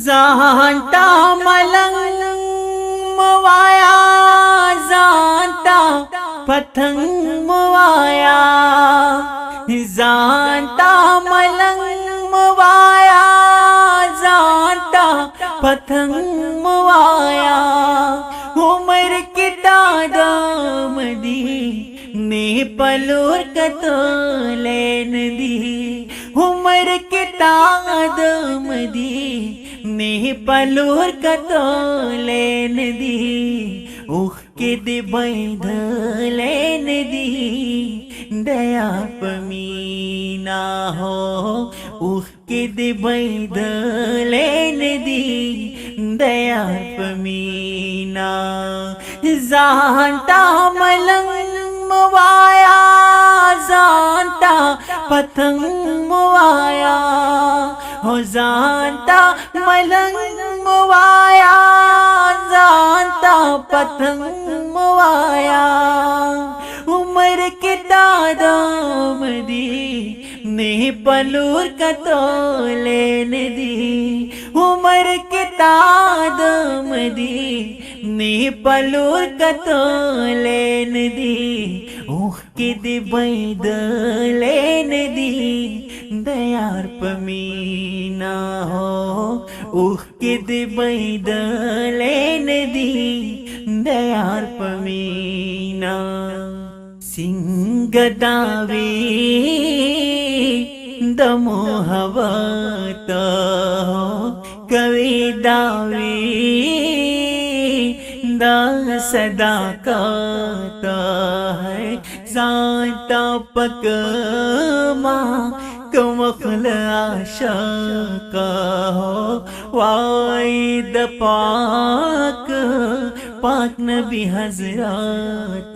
जाणता मलंग मवाया जानता पतंग मवाया जानता मलंग मवाया जानता पतंग मवाया उमर की दामदी ने पलोर कतलेन दी उमर की दामदी ने पलोर कतलेन दी उख के दे बैधलेन दी दया पमीना हो उख के दे बैधलेन दी दया पमीना जानता मलंग मवाया जानता पतंग मवाया हो जानता मलंग मवाया जानता पतंग मवाया उमर के दामदी ने पलूर कतलेन दी उमर के दामदी ने पलूर कतलेन दी उख के दे बैदलेन दी दयार पमीना हो उख के दे बैदलेन दी दयार पमीना सिंगदावे दमोहवत कविदावे सदा कहता है जानता पकमा कमखल आशक हो वाइद पाक पाक नबी हजरत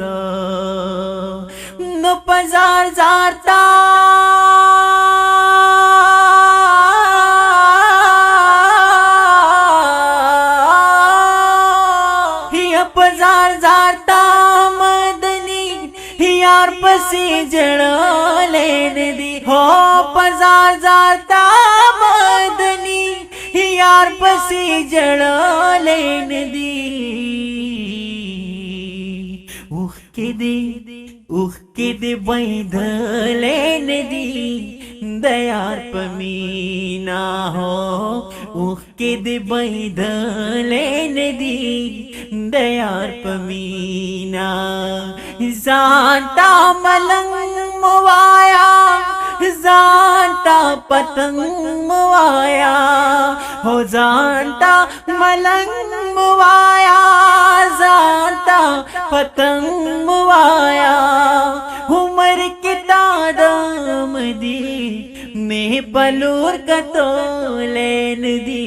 न पजार जाता पजार जाता मदनी यार पसी जड़ लेन दी हो पजार जाता मदनी यार पसी जड़ लेन दी उख के दे बैध लेन दी दयार पमीना हो उख के दे बैध लेन दी दयार पमीना जानता मलंग मवाया जानता पतंग मवाया हो जानता मलंग मवाया जानता पतंग मवाया उमर के दामदी ने पलूर कतलेन दी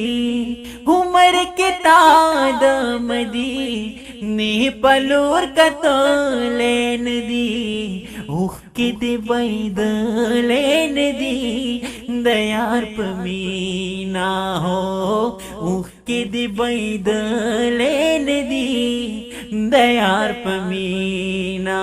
उमर के दामदी ने पलूर कतलेन दी उख के दे बैदलेन दी दयार पमीना हो उख के दे बैदलेन दी दयार पमीना।